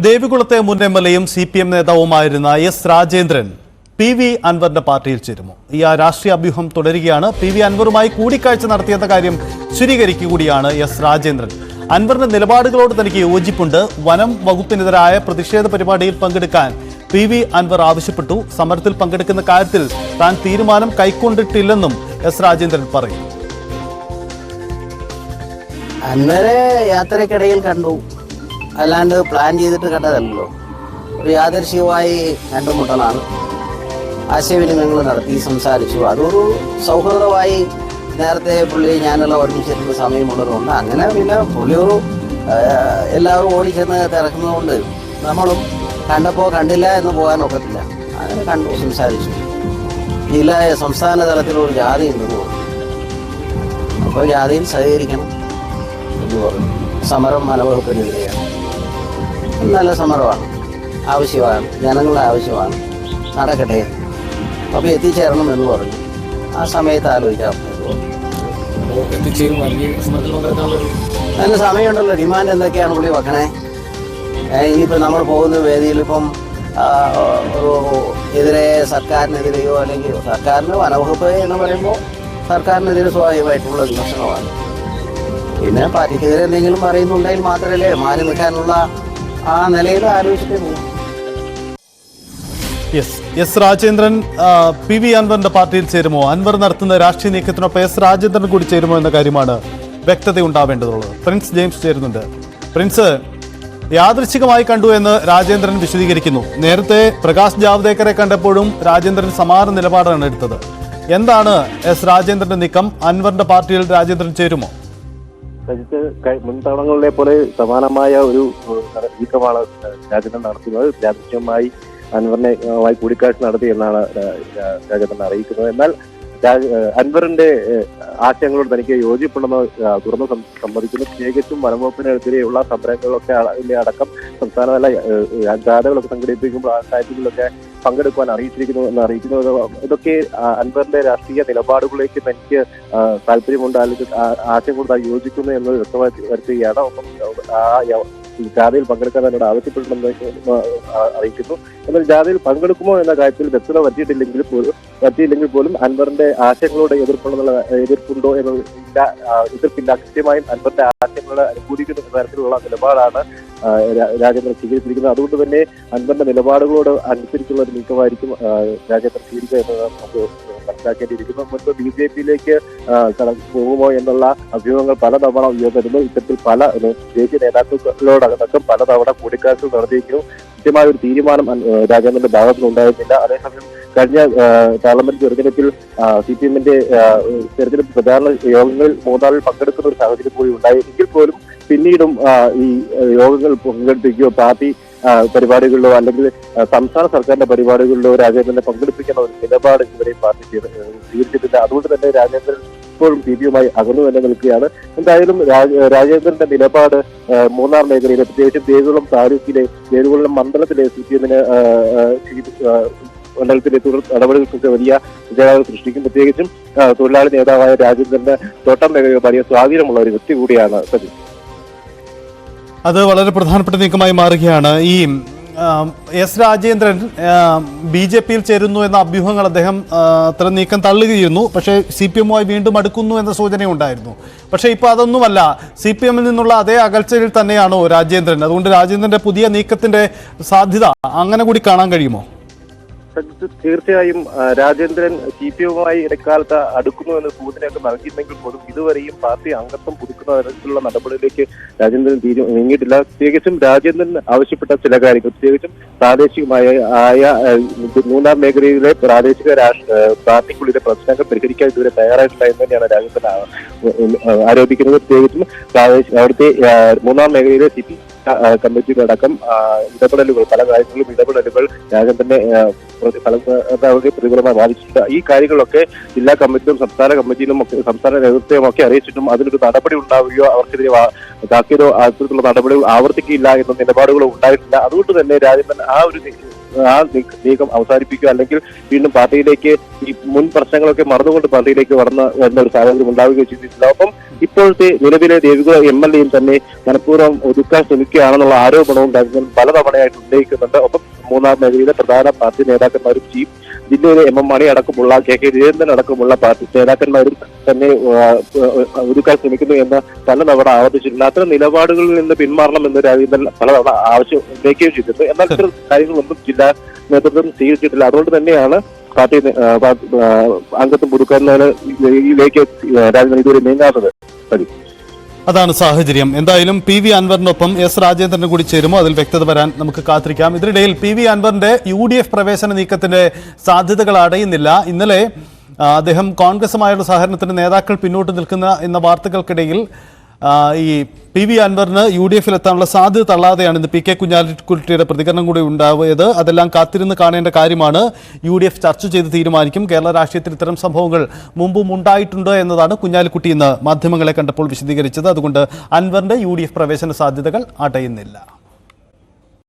ദേവികുളത്തെ മുൻ എംഎൽഎയും CPM നേതാവുമായിരുന്ന S Rajendran PV അൻവറിന്റെ പാർട്ടിയിൽ ചേരുന്നു. ഈ രാഷ്ട്രീയ അഭ്യൂഹം തുടരുകയാണ്. PV അൻവറുമായി കൂടിക്കാഴ്ച നടത്തിയെന്ന കാര്യം ശരികരിക്കുകയാണ് എസ് രാജേന്ദ്രൻ. അൻവറിന്റെ നിലപാടുകളോട് തനിക്ക് യോജിപ്പുണ്ട്. വനം വകുപ്പിനെതിരായ പ്രതിഷേധ പരിപാടിയിൽ പങ്കെടുക്കാൻ PV അൻവർ ആവശ്യപ്പെട്ടു. സമരത്തിൽ പങ്കെടുക്കുന്ന കാര്യത്തിൽ താൻ തീരുമാനം കൈക്കൊണ്ടിട്ടില്ലെന്നും എസ് രാജേന്ദ്രൻ പറയും. അൻവരെ യാത്രക്കിടയിൽ കണ്ടു, അല്ലാണ്ട് പ്ലാൻ ചെയ്തിട്ട് കണ്ടതല്ലോ. ഒരു യാദൃശ്യമായി കണ്ടുമുട്ടലാണ്. ആശയവിനിമയങ്ങൾ നടത്തി, സംസാരിച്ചു. അതൊരു സൗഹൃദമായി നേരത്തെ പുള്ളി ഞാനെല്ലാം ഓടിച്ചിരുന്ന സമയമുള്ളതുകൊണ്ട് അങ്ങനെ പിന്നെ പുള്ളി ഒരു എല്ലാവരും ഓടിച്ചെന്ന് തിരക്കുന്നതുകൊണ്ട് നമ്മളും കണ്ടപ്പോൾ കണ്ടില്ല എന്ന് പോകാൻ ഒക്കത്തില്ല. അങ്ങനെ കണ്ടു, സംസാരിച്ചു. സംസ്ഥാന തലത്തിലൊരു ജാതി ഉണ്ടെന്ന് പറഞ്ഞു. അപ്പോൾ ജാതിയിൽ സഹകരിക്കണം എന്ന് പറഞ്ഞു. സമരം വനവകുപ്പിനെതിരെയാണ്. നല്ല സമരമാണ്, ആവശ്യമാണ്, ജനങ്ങളുടെ ആവശ്യമാണ്, നടക്കട്ടെ. അപ്പോൾ എത്തിച്ചേരണം എന്ന് പറഞ്ഞു. ആ സമയത്ത് ആലോചിക്കാം എന്ന് പറഞ്ഞു. നല്ല സമയമുണ്ടല്ലോ. ഡിമാൻഡ് എന്തൊക്കെയാണ് പുള്ളി വെക്കണേ? ഇനിയിപ്പോൾ നമ്മൾ പോകുന്ന വേദിയിൽ ഇപ്പം ഒരു എതിരെ സർക്കാരിനെതിരെയോ അല്ലെങ്കിൽ സർക്കാരിന് വനവകുപ്പ് എന്ന് പറയുമ്പോൾ സർക്കാരിനെതിരെ സ്വാഭാവികമായിട്ടുള്ള വിമർശനമാണ്. പിന്നെ പാർട്ടിക്കെതിരെ എന്തെങ്കിലും പറയുന്നുണ്ടെങ്കിൽ മാത്രമല്ലേ മാറി നിൽക്കാനുള്ള ആ നിലയിൽ ആലോചിച്ചിട്ടേ പോകും. എസ് രാജേന്ദ്രൻ PV അൻവറിന്റെ പാർട്ടിയിൽ ചേരുമോ? അൻവർ നടത്തുന്ന രാഷ്ട്രീയ നീക്കത്തിനൊപ്പം എസ് രാജേന്ദ്രൻ കൂടി ചേരുമോ എന്ന കാര്യമാണ് വ്യക്തത ഉണ്ടാവേണ്ടതുള്ളത്. പ്രിൻസ് ജെയിംസ് ചേരുന്നുണ്ട്. പ്രിൻസ്, യാദൃച്ഛികമായി കണ്ടു എന്ന് രാജേന്ദ്രൻ വിശദീകരിക്കുന്നു. നേരത്തെ പ്രകാശ് ജാവ്ദേക്കറെ കണ്ടപ്പോഴും രാജേന്ദ്രൻ സമാന നിലപാടാണ് എടുത്തത്. എന്താണ് എസ് രാജേന്ദ്രന്റെ നീക്കം? അൻവറിന്റെ പാർട്ടിയിൽ രാജേന്ദ്രൻ ചേരുമോ? മുൻതവണങ്ങളിലെ പോലെ സമാനമായ ഒരു നീക്കമാണ് രാജേന്ദ്രൻ നടത്തുന്നത്. യാദൃശ്യമായി അൻവറിനുമായി കൂടിക്കാഴ്ച നടത്തി എന്നാണ് രാജേന്ദ്രൻ അറിയിക്കുന്നത്. എന്നാൽ അൻവറിന്റെ ആശയങ്ങളോട് തനിക്ക് യോജിപ്പുണ്ടെന്ന് തുറന്ന് സമ്മതിക്കുന്നു. പ്രത്യേകിച്ചും വനംവകുപ്പിനെതിരെയുള്ള സമരങ്ങളൊക്കെ അടക്കം സംസ്ഥാനതല ജാഥകളൊക്കെ സംഘടിപ്പിക്കുമ്പോൾ ആ കാര്യങ്ങളിലൊക്കെ പങ്കെടുക്കുവാൻ അറിയിച്ചിരിക്കുന്നു എന്ന് അറിയിക്കുന്നത് ഇതൊക്കെ അൻവറിന്റെ രാഷ്ട്രീയ നിലപാടുകളിലേക്ക് തനിക്ക് താല്പര്യമുണ്ട്, അല്ലെങ്കിൽ ആശയം കൊണ്ട് യോജിക്കുന്നു എന്നത് വ്യക്തമായി വരുത്തുകയാണ്. ഒപ്പം ആ ജാഥയിൽ പങ്കെടുക്കാൻ എന്നോട് ആവശ്യപ്പെട്ടുണ്ടെന്ന് അറിയിക്കുന്നു. എന്നാൽ ജാഥയിൽ പങ്കെടുക്കുമോ എന്ന കാര്യത്തിൽ വ്യക്തത പറ്റിയില്ലെങ്കിൽ പോലും അൻവറിന്റെ ആശയങ്ങളോട് എതിർപ്പുണ്ടോ എന്നതില്ല, എതിർപ്പില്ല. കൃത്യമായും അൻവറിന്റെ ആശയങ്ങളെ അനുകൂലിക്കുന്ന തരത്തിലുള്ള നിലപാടാണ് രാജേന്ദ്രൻ സ്വീകരിച്ചിരിക്കുന്നത്. അതുകൊണ്ട് തന്നെ അൻവറിന്റെ നിലപാടുകളോട് അനുസരിച്ചുള്ള ഒരു നീക്കമായിരിക്കും രാജേന്ദ്രൻ സ്വീകരിക്കുക എന്നത് നമുക്ക് മനസ്സിലാക്കേണ്ടിയിരിക്കുന്നു. മുൻപ് BJP-യിലേക്ക് പോകുമോ എന്നുള്ള അഭ്യൂഹങ്ങൾ പലതവണ ഉയർന്നിരുന്നു. ഇത്തരത്തിൽ പല ദേശീയ നേതാക്കളോടകം പലതവണ കൂടിക്കാഴ്ച നടത്തിയിരിക്കുന്നു. കൃത്യമായ ഒരു തീരുമാനം രാജേന്ദ്രന്റെ ഭാഗത്തുനിന്നുണ്ടായിരുന്നില്ല. അതേസമയം കഴിഞ്ഞ പാർലമെന്റ് തെരഞ്ഞെടുപ്പിൽ CPM-ന്റെ തെരഞ്ഞെടുപ്പ് പ്രചാരണ യോഗങ്ങളിൽ മൂന്നാറിൽ പങ്കെടുക്കുന്ന ഒരു സാഹചര്യം കൂടി ഉണ്ടായി. എങ്കിൽ പോലും പിന്നീടും ഈ യോഗങ്ങൾ പങ്കെടുപ്പിക്കുകയോ പാർട്ടി പരിപാടികളിലോ അല്ലെങ്കിൽ സംസ്ഥാന സർക്കാരിന്റെ പരിപാടികളിലോ രാജേന്ദ്രനെ പങ്കെടുപ്പിക്കുന്ന ഒരു നിലപാട് ഇവരെ പാർട്ടി സ്വീകരിച്ചിട്ടില്ല. അതുകൊണ്ട് തന്നെ രാജേന്ദ്രൻ ഇപ്പോഴും CPM-യുമായി അകന്നു തന്നെ നിൽക്കുകയാണ്. എന്തായാലും രാജേന്ദ്രന്റെ നിലപാട് മൂന്നാർ മേഖലയിലെ, പ്രത്യേകിച്ചും ദേവികുളം മണ്ഡലത്തിലെ CPM-ന് മണ്ഡലത്തിലെ തുടർ നടപടികൾക്കൊക്കെ വലിയ വിജയങ്ങൾ സൃഷ്ടിക്കും. പ്രത്യേകിച്ചും തൊഴിലാളി നേതാവായ രാജേന്ദ്രന്റെ തോട്ടം മേഖലയിൽ വലിയ സ്വാധീനമുള്ള ഒരു വ്യക്തി കൂടിയാണ് സജി. അത് വളരെ പ്രധാനപ്പെട്ട നീക്കമായി മാറുകയാണ്. ഈ എസ് രാജേന്ദ്രൻ BJP-യിൽ ചേരുന്നു എന്ന അഭ്യൂഹങ്ങൾ അദ്ദേഹം അത്തരം നീക്കം തള്ളുകയായിരുന്നു. പക്ഷേ CPM-യുമായി വീണ്ടും അടുക്കുന്നു എന്ന സൂചനയുണ്ടായിരുന്നു. പക്ഷേ ഇപ്പോൾ അതൊന്നുമല്ല. CPM-ൽ നിന്നുള്ള അതേ അകൽച്ചയിൽ തന്നെയാണോ രാജേന്ദ്രൻ? അതുകൊണ്ട് രാജേന്ദ്രന്റെ പുതിയ നീക്കത്തിന്റെ സാധ്യത അങ്ങനെ കൂടി കാണാൻ കഴിയുമോ? തീർച്ചയായും രാജേന്ദ്രൻ CPM-യുമായി ഇടക്കാലത്ത് അടുക്കുന്നു എന്ന സൂചനയൊക്കെ നൽകിയിരുന്നെങ്കിൽ പോലും ഇതുവരെയും പാർട്ടി അംഗത്വം പുതുക്കുന്ന തരത്തിലുള്ള നടപടിയിലേക്ക് രാജേന്ദ്രൻ നീങ്ങിയിട്ടില്ല. പ്രത്യേകിച്ചും രാജേന്ദ്രൻ ആവശ്യപ്പെട്ട ചില കാര്യങ്ങൾ, പ്രത്യേകിച്ചും പ്രാദേശികമായ മൂന്നാർ മേഖലയിലെ പ്രാദേശിക പാർട്ടിക്കുള്ളിലെ പ്രശ്നങ്ങൾ പരിഹരിക്കാൻ ഇതുവരെ തയ്യാറായിട്ടില്ല എന്ന് തന്നെയാണ് രാജേന്ദ്രൻ ആരോപിക്കുന്നത്. പ്രത്യേകിച്ചും അവിടുത്തെ മൂന്നാർ മേഖലയിലെ CPM കമ്മിറ്റികളടക്കം പല കാര്യങ്ങളിലും ഇടപെടലുകൾ രാജേന്ദ്രനെ പ്രതികൂലമായി ബാധിച്ചിട്ടുണ്ട്. ഈ കാര്യങ്ങളൊക്കെ ജില്ലാ കമ്മിറ്റിയും സംസ്ഥാന കമ്മിറ്റിയിലും സംസ്ഥാന നേതൃത്വവും ഒക്കെ അറിയിച്ചിട്ടും അതിനൊരു നടപടി ഉണ്ടാവുകയോ അവർക്കെതിരെ താക്കീതോ അത്തരത്തിലുള്ള നടപടികൾ ആവർത്തിക്കില്ല എന്ന നിലപാടുകളോ ഉണ്ടായിട്ടില്ല. അതുകൊണ്ട് തന്നെ രാജേന്ദ്രൻ ആ ഒരു നീക്കം അവസാനിപ്പിക്കുക, അല്ലെങ്കിൽ വീണ്ടും പാർട്ടിയിലേക്ക് ഈ മുൻ പ്രശ്നങ്ങളൊക്കെ മറന്നുകൊണ്ട് പാർട്ടിയിലേക്ക് വരുന്ന ഒരു സാഹചര്യം ഉണ്ടാവുകയോ ചെയ്തിട്ടില്ല. ഒപ്പം ഇപ്പോഴത്തെ നിലവിലെ ദേവികുളം MLA തന്നെ മനഃപൂർവ്വം ഒതുക്കാൻ ശ്രമിക്കുകയാണെന്നുള്ള ആരോപണവും രാജേന്ദ്രൻ പലതവണയായിട്ട് ഉന്നയിക്കുന്നുണ്ട്. ഒപ്പം മൂന്നാം മേഖലയിലെ പ്രധാന പാർട്ടി നേതാക്കന്മാരും ജില്ലയിലെ MM മണി അടക്കമുള്ള KK വീരേന്ദ്രൻ അടക്കമുള്ള പാർട്ടി നേതാക്കന്മാരും തന്നെ ഒതുക്കാൻ ശ്രമിക്കുന്നു എന്ന് പലതവണ ആവർത്തിച്ചിട്ടുണ്ട്. അത്തരം നിലപാടുകളിൽ നിന്ന് പിന്മാറണം എന്ന് രാജേന്ദ്രൻ പലതവണ ആവശ്യം ഉന്നയിക്കുകയും ചെയ്തിട്ടുണ്ട്. എന്നാൽ ഇത്തരം കാര്യങ്ങളൊന്നും ജില്ലാ നേതൃത്വം സ്വീകരിച്ചിട്ടില്ല. അതുകൊണ്ട് തന്നെയാണ് പാർട്ടി അംഗത്വം പുതുക്കുന്നതിലേക്ക് രാജേന്ദ്രൻ ഇതുവരെ നീങ്ങാത്തത്. അതാണ് സാഹചര്യം. എന്തായാലും PV അൻവറിനൊപ്പം S രാജേന്ദ്രന് കൂടി ചേരുമോ, അതിൽ വ്യക്തത വരാൻ നമുക്ക് കാത്തിരിക്കാം. ഇതിനിടയിൽ PV അൻവറിന്റെ UDF പ്രവേശന നീക്കത്തിന്റെ സാധ്യതകൾ അടയുന്നില്ല. ഇന്നലെ അദ്ദേഹം കോൺഗ്രസുമായുള്ള സഹകരണത്തിന് നേതാക്കൾ പിന്നോട്ട് നിൽക്കുന്ന എന്ന വാർത്തകൾക്കിടയിൽ ഈ PV അൻവറിന് UDF എത്താനുള്ള സാധ്യത തള്ളാതെയാണ് ഇന്ന് PK കുഞ്ഞാലിക്കുട്ടിയുടെ പ്രതികരണം കൂടി ഉണ്ടായത്. അതെല്ലാം കാത്തിരുന്ന് കാണേണ്ട കാര്യമാണ്. UDF ചർച്ച ചെയ്ത് തീരുമാനിക്കും. കേരള രാഷ്ട്രീയത്തിൽ ഇത്തരം സംഭവങ്ങൾ മുമ്പും ഉണ്ടായിട്ടുണ്ട് എന്നതാണ് കുഞ്ഞാലിക്കുട്ടി ഇന്ന് മാധ്യമങ്ങളെ കണ്ടപ്പോൾ വിശദീകരിച്ചത്. അതുകൊണ്ട് അൻവറിന്റെ UDF പ്രവേശന സാധ്യതകൾ അടയുന്നില്ല.